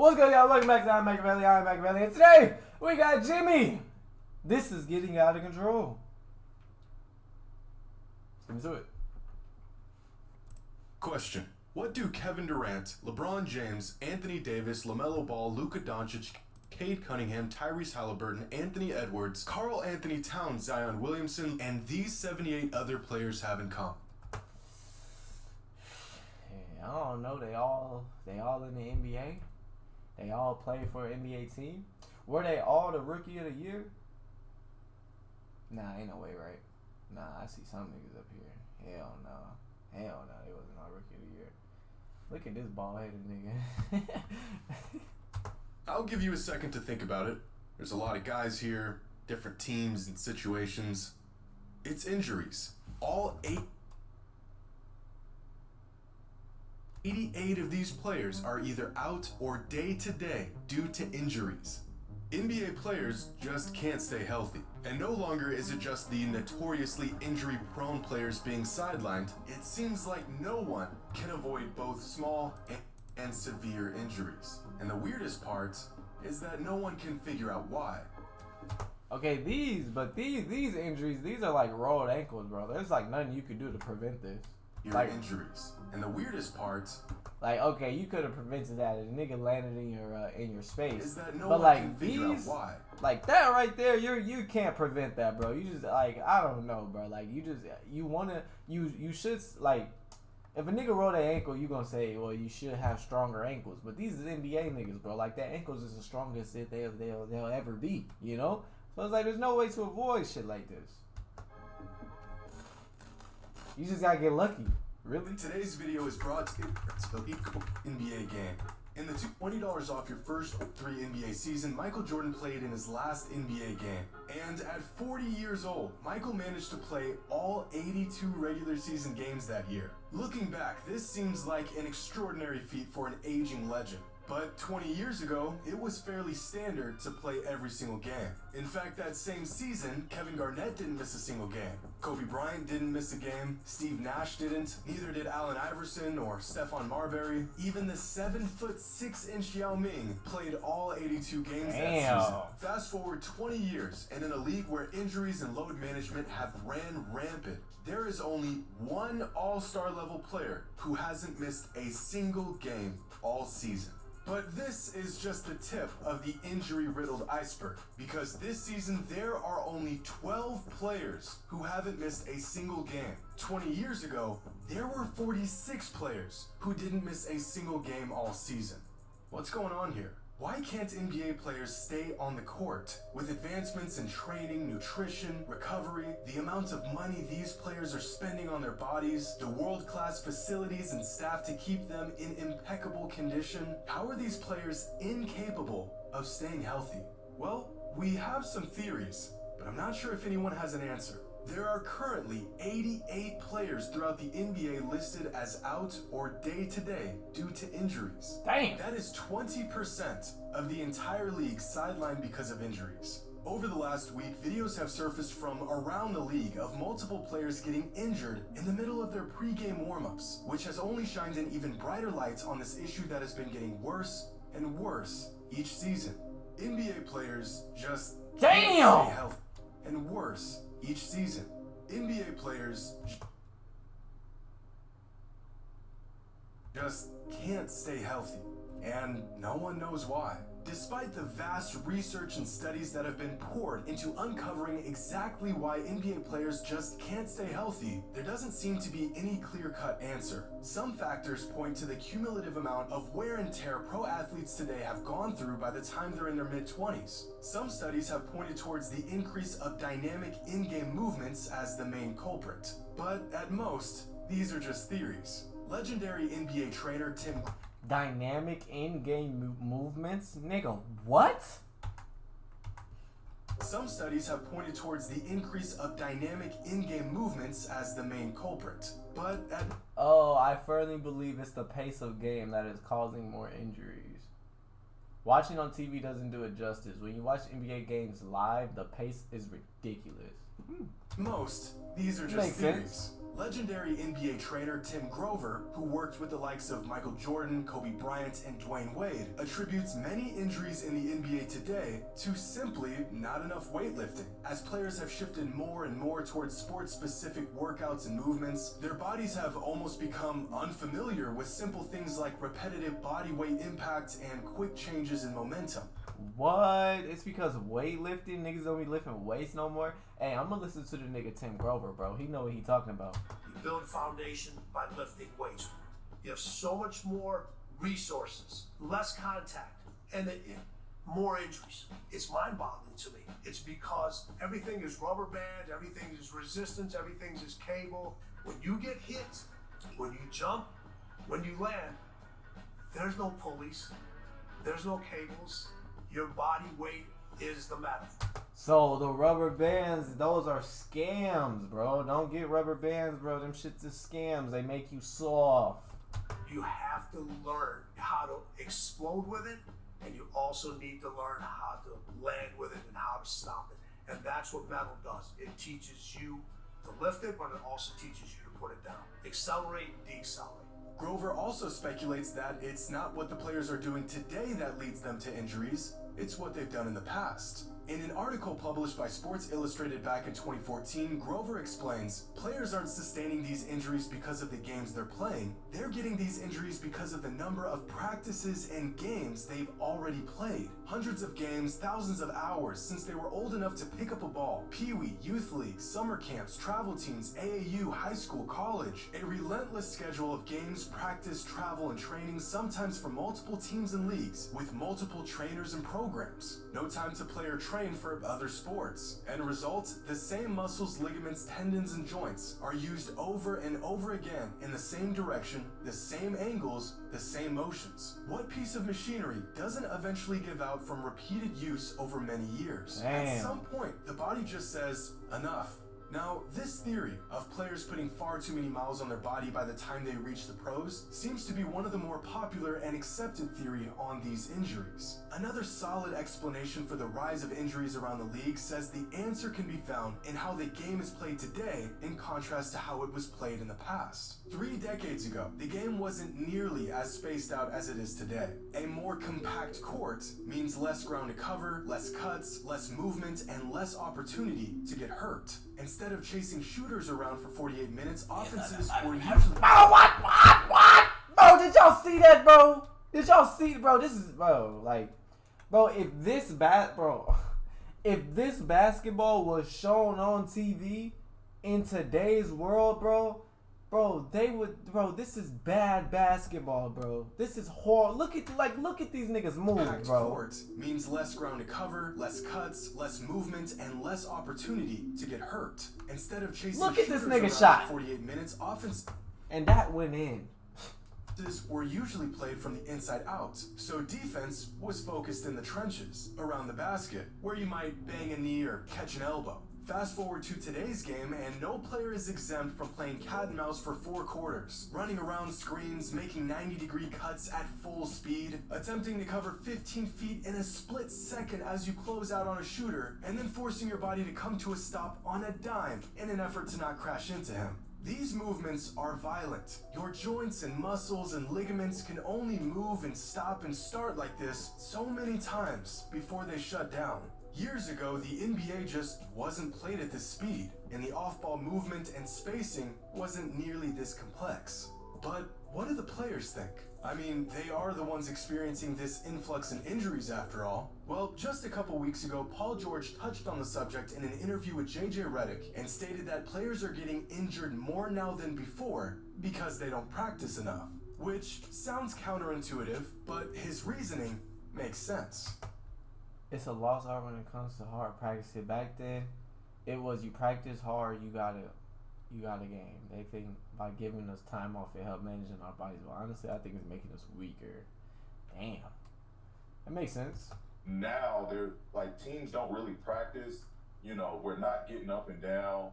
What's good, y'all? Welcome back to ImMakevelli, and today we got Jimmy. This is getting out of control. Let's get into it. Question. What do Kevin Durant, LeBron James, Anthony Davis, LaMelo Ball, Luka Doncic, Cade Cunningham, Tyrese Halliburton, Anthony Edwards, Karl Anthony Towns, Zion Williamson, and these 78 other players have in common? I don't know. They all in the NBA. They all play for an NBA team. Were they all the rookie of the year? Nah, ain't no way, right? Nah, I see some niggas up here. Hell no. They wasn't all rookie of the year. Look at this bald-headed nigga. I'll give you a second to think about it. There's a lot of guys here, different teams and situations. It's injuries. All 88 of these players are either out or day-to-day due to injuries. NBA players just can't stay healthy. And no longer is it just the notoriously injury-prone players being sidelined. It seems like no one can avoid both small and severe injuries. And the weirdest part is that no one can figure out why. Okay, these injuries, these are like rolled ankles, bro. There's like nothing you could do to prevent this. Like injuries. And the weirdest part, like, okay, you could have prevented that. A nigga landed in your space. Is that no but one like can figure out why. Like that right there, you can't prevent that, bro. You just like, I don't know, bro. Like you should like, if a nigga roll their ankle, you gonna say, well, you should have stronger ankles. But these is NBA niggas, bro. Like their ankles is the strongest that they'll ever be, you know. So it's like there's no way to avoid shit like this. You just gotta get lucky. Really? Today's video is brought to you by the NBA game. In the $20 off your first 3 NBA season, Michael Jordan played in his last NBA game. And at 40 years old, Michael managed to play all 82 regular season games that year. Looking back, this seems like an extraordinary feat for an aging legend. But 20 years ago, it was fairly standard to play every single game. In fact, that same season, Kevin Garnett didn't miss a single game. Kobe Bryant didn't miss a game. Steve Nash didn't. Neither did Allen Iverson or Stephon Marbury. Even the 7'6" Yao Ming played all 82 games that season. Fast forward 20 years, and in a league where injuries and load management have ran rampant, there is only one all-star level player who hasn't missed a single game all season. But this is just the tip of the injury-riddled iceberg, because this season there are only 12 players who haven't missed a single game. 20 years ago, there were 46 players who didn't miss a single game all season. What's going on here? Why can't NBA players stay on the court? With advancements in training, nutrition, recovery, the amount of money these players are spending on their bodies, the world-class facilities and staff to keep them in impeccable condition, how are these players incapable of staying healthy? Well, we have some theories, but I'm not sure if anyone has an answer. There are currently 88 players throughout the NBA listed as out or day-to-day due to injuries. Damn! That is 20% of the entire league sidelined because of injuries. Over the last week, videos have surfaced from around the league of multiple players getting injured in the middle of their pre-game warm-ups, which has only shined an even brighter light on this issue that has been getting worse and worse each season. NBA players just can't stay healthy, and worse each season. NBA players just can't stay healthy, and no one knows why. Despite the vast research and studies that have been poured into uncovering exactly why NBA players just can't stay healthy, there doesn't seem to be any clear-cut answer. Some factors point to the cumulative amount of wear and tear pro athletes today have gone through by the time they're in their mid-20s. Some studies have pointed towards the increase of dynamic in-game movements as the main culprit. But at most, these are just theories. Legendary NBA trainer Tim... Dynamic in-game movements? Nigga, what? Some studies have pointed towards the increase of dynamic in-game movements as the main culprit. But I firmly believe it's the pace of game that is causing more injuries. Watching on TV doesn't do it justice. When you watch NBA games live, the pace is ridiculous. Most, these are just theories. Legendary NBA trainer Tim Grover, who worked with the likes of Michael Jordan, Kobe Bryant, and Dwayne Wade, attributes many injuries in the NBA today to simply not enough weightlifting. As players have shifted more and more towards sports-specific workouts and movements, their bodies have almost become unfamiliar with simple things like repetitive body weight impact and quick changes in momentum. What? It's because of weightlifting? Niggas don't be lifting weights no more? Hey, I'm gonna listen to the nigga Tim Grover, bro. He know what he talking about. You build foundation by lifting weights. You have so much more resources, less contact, and more injuries. It's mind-boggling to me. It's because everything is rubber band, everything is resistance, everything is cable. When you get hit, when you jump, when you land, there's no pulleys, there's no cables. Your body weight is the metal. So the rubber bands, those are scams, bro. Don't get rubber bands, bro. Them shits is scams. They make you soft. You have to learn how to explode with it, and you also need to learn how to land with it and how to stop it. And that's what metal does. It teaches you to lift it, but it also teaches you to put it down. Accelerate, decelerate. Grover also speculates that it's not what the players are doing today that leads them to injuries, it's what they've done in the past. In an article published by Sports Illustrated back in 2014, Grover explains, players aren't sustaining these injuries because of the games they're playing. They're getting these injuries because of the number of practices and games they've already played. Hundreds of games, thousands of hours since they were old enough to pick up a ball. Pee-wee, youth league, summer camps, travel teams, AAU, high school, college. A relentless schedule of games, practice, travel, and training, sometimes for multiple teams and leagues, with multiple trainers and programs. No time to play or train for other sports. End result, the same muscles, ligaments, tendons, and joints are used over and over again in the same direction, the same angles, the same motions. What piece of machinery doesn't eventually give out from repeated use over many years? Damn. At some point, the body just says, enough. Now, this theory of players putting far too many miles on their body by the time they reach the pros seems to be one of the more popular and accepted theory on these injuries. Another solid explanation for the rise of injuries around the league says the answer can be found in how the game is played today in contrast to how it was played in the past. 3 decades ago, the game wasn't nearly as spaced out as it is today. A more compact court means less ground to cover, less cuts, less movement, and less opportunity to get hurt. Instead of chasing shooters around for 48 minutes, offenses were usually... Oh, what? Bro, did y'all see that, bro? Did y'all see, bro? This is, bro, like, bro, if this basketball was shown on TV in today's world, bro, they would, bro, this is bad basketball, bro. This is horrible. Look at these niggas move, bro. Court means less ground to cover, less cuts, less movement, and less opportunity to get hurt. Instead of chasing Look at this shooters nigga around shot. for 48 minutes, offenses And that went in. were usually played from the inside out, so defense was focused in the trenches, around the basket, where you might bang a knee or catch an elbow. Fast forward to today's game, and no player is exempt from playing cat and mouse for 4 quarters, running around screens, making 90-degree cuts at full speed, attempting to cover 15 feet in a split second as you close out on a shooter, and then forcing your body to come to a stop on a dime in an effort to not crash into him. These movements are violent. Your joints and muscles and ligaments can only move and stop and start like this so many times before they shut down. Years ago, the NBA just wasn't played at this speed, and the off-ball movement and spacing wasn't nearly this complex. But what do the players think? I mean, they are the ones experiencing this influx in injuries after all. Well, just a couple weeks ago, Paul George touched on the subject in an interview with JJ Redick and stated that players are getting injured more now than before because they don't practice enough. Which sounds counterintuitive, but his reasoning makes sense. It's a lost art when it comes to hard practicing. Back then, it was you practice hard, you got a game. They think by giving us time off, it helped managing our bodies. But honestly, I think it's making us weaker. Damn, that makes sense. Now they're like teams don't really practice. You know, we're not getting up and down.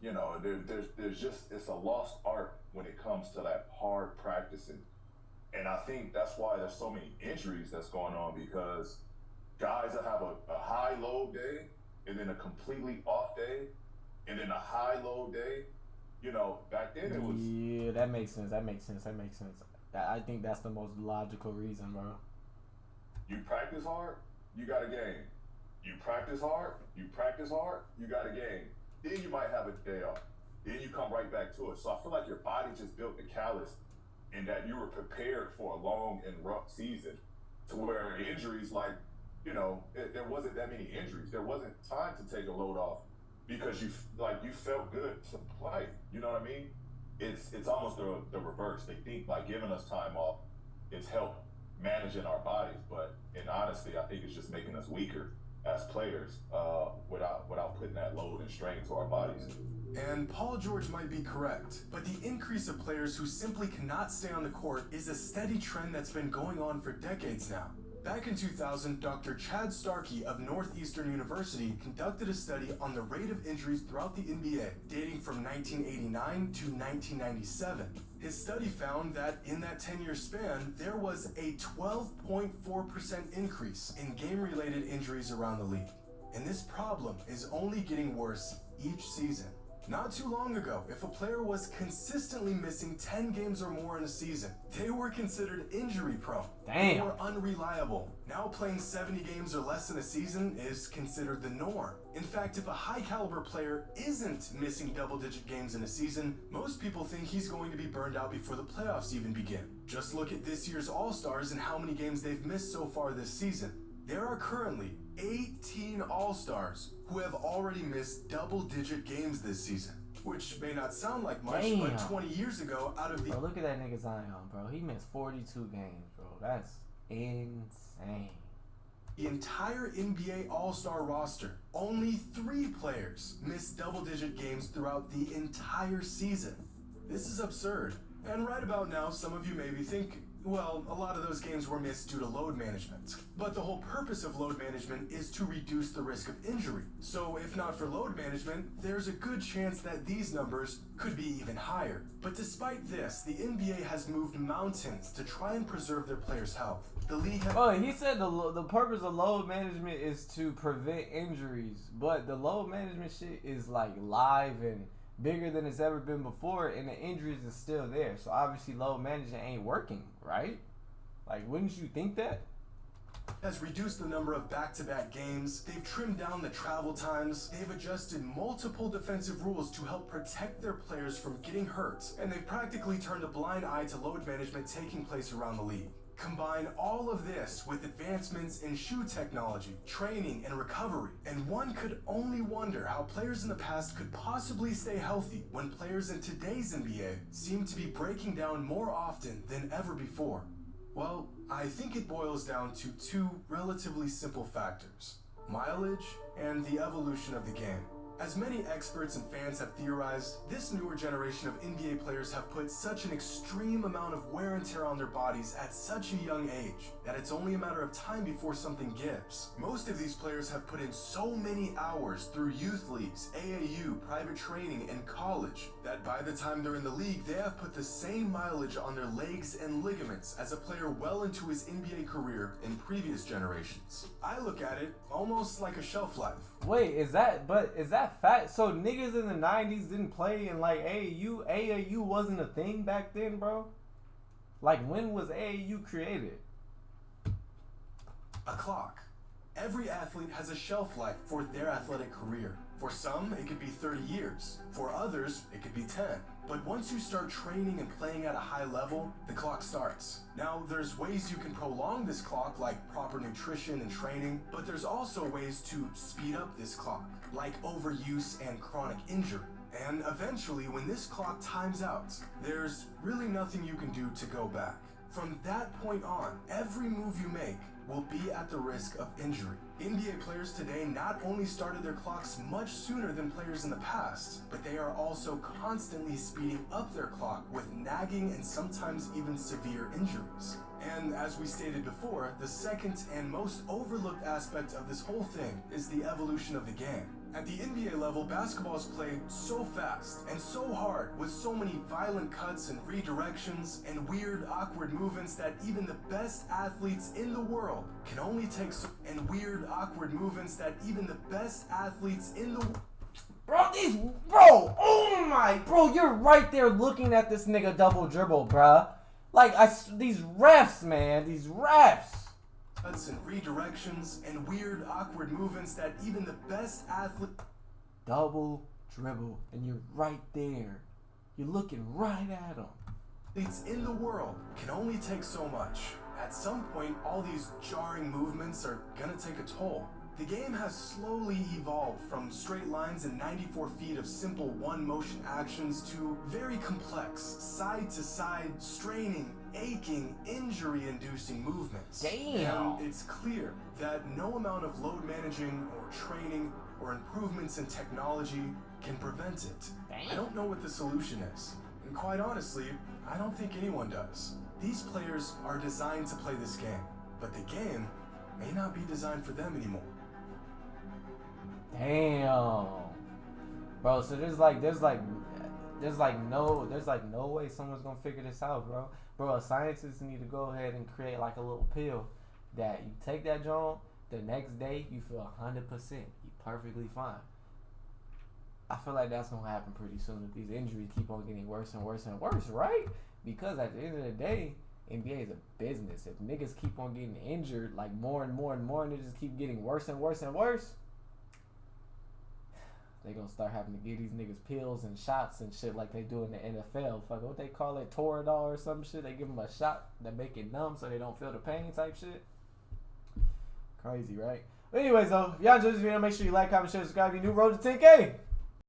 You know, there's just it's a lost art when it comes to that hard practicing. And I think that's why there's so many injuries that's going on, because guys that have a high load day and then a completely off day and then a high load day You know, back then it was. Yeah, that makes sense. I think that's the most logical reason, bro. You practice hard, you got a game. You practice hard, you got a game. Then you might have a day off. Then you come right back to it. So I feel like your body just built the callus and that you were prepared for a long and rough season to where injuries, like, you know, there wasn't that many injuries. There wasn't time to take a load off because you felt good to play. You know what I mean? It's almost the reverse. They think by giving us time off, it's helped managing our bodies. But in honesty, I think it's just making us weaker as players without putting that load and strain to our bodies. And Paul George might be correct, but the increase of players who simply cannot stay on the court is a steady trend that's been going on for decades now. Back in 2000, Dr. Chad Starkey of Northeastern University conducted a study on the rate of injuries throughout the NBA, dating from 1989 to 1997. His study found that in that 10-year span, there was a 12.4% increase in game-related injuries around the league. And this problem is only getting worse each season. Not too long ago, if a player was consistently missing 10 games or more in a season, they were considered injury prone. Damn. They were unreliable. Now playing 70 games or less in a season is considered the norm. In fact, if a high caliber player isn't missing double-digit games in a season, most people think he's going to be burned out before the playoffs even begin. Just look at this year's All-Stars and how many games they've missed so far this season. There are currently 18 All-Stars who have already missed double-digit games this season, which may not sound like much, Damn. but 20 years ago, out of the... Bro, look at that nigga Zion, bro. He missed 42 games, bro. That's insane. The entire NBA All-Star roster, only 3 players missed double-digit games throughout the entire season. This is absurd. And right about now, some of you may be thinking, well, a lot of those games were missed due to load management. But the whole purpose of load management is to reduce the risk of injury. So if not for load management, there's a good chance that these numbers could be even higher. But despite this, the NBA has moved mountains to try and preserve their players' health. The league has... Oh, he said the purpose of load management is to prevent injuries, but the load management shit is like live and bigger than it's ever been before, and the injuries is still there. So obviously load management ain't working, right? Like, wouldn't you think that? Has reduced the number of back-to-back games, they've trimmed down the travel times, they've adjusted multiple defensive rules to help protect their players from getting hurt, and they've practically turned a blind eye to load management taking place around the league. Combine all of this with advancements in shoe technology, training, and recovery, and one could only wonder how players in the past could possibly stay healthy when players in today's NBA seem to be breaking down more often than ever before. Well, I think it boils down to 2 relatively simple factors: mileage and the evolution of the game. As many experts and fans have theorized, this newer generation of NBA players have put such an extreme amount of wear and tear on their bodies at such a young age that it's only a matter of time before something gives. Most of these players have put in so many hours through youth leagues, AAU, private training, and college that by the time they're in the league, they have put the same mileage on their legs and ligaments as a player well into his NBA career in previous generations. I look at it almost like a shelf life. Wait, is that fact? So niggas in the 90s didn't play in like AAU? AAU wasn't a thing back then, bro? Like, when was AAU created? A clock. Every athlete has a shelf life for their athletic career. For some, it could be 30 years. For others, it could be 10. But once you start training and playing at a high level, the clock starts. Now, there's ways you can prolong this clock, like proper nutrition and training, but there's also ways to speed up this clock, like overuse and chronic injury. And eventually, when this clock times out, there's really nothing you can do to go back. From that point on, every move you make will be at the risk of injury. NBA players today not only started their clocks much sooner than players in the past, but they are also constantly speeding up their clock with nagging and sometimes even severe injuries. And as we stated before, the second and most overlooked aspect of this whole thing is the evolution of the game. At the NBA level, basketball is played so fast and so hard with so many violent cuts and redirections and weird, awkward movements that even the best athletes in the world can only take Oh my, bro, you're right there looking at this nigga double dribble, bruh. Like, these refs, man, these refs. And redirections and weird, awkward movements that even the best athlete. Double dribble, and you're right there. You're looking right at him. Athletes in the world can only take so much. At some point, all these jarring movements are gonna take a toll. The game has slowly evolved from straight lines and 94 feet of simple one-motion actions to very complex, side-to-side, straining, aching, injury-inducing movements. Damn! And it's clear that no amount of load managing or training or improvements in technology can prevent it. Damn. I don't know what the solution is. And quite honestly, I don't think anyone does. These players are designed to play this game, but the game may not be designed for them anymore. Damn, bro. So there's no way someone's gonna figure this out, bro. Bro, scientists need to go ahead and create like a little pill that you take that joint, the next day you feel 100%, you perfectly fine. I feel like that's gonna happen pretty soon if these injuries keep on getting worse and worse and worse, right? Because at the end of the day, NBA is a business. If niggas keep on getting injured like more and more and more, and they just keep getting worse and worse and worse, they gonna start having to give these niggas pills and shots and shit like they do in the NFL. Fuck, what they call it, Toradol or some shit. They give them a shot that make it numb so they don't feel the pain type shit. Crazy, right? But anyways, though, if y'all enjoyed this video, make sure you like, comment, share, subscribe. If you're new, road to 10K.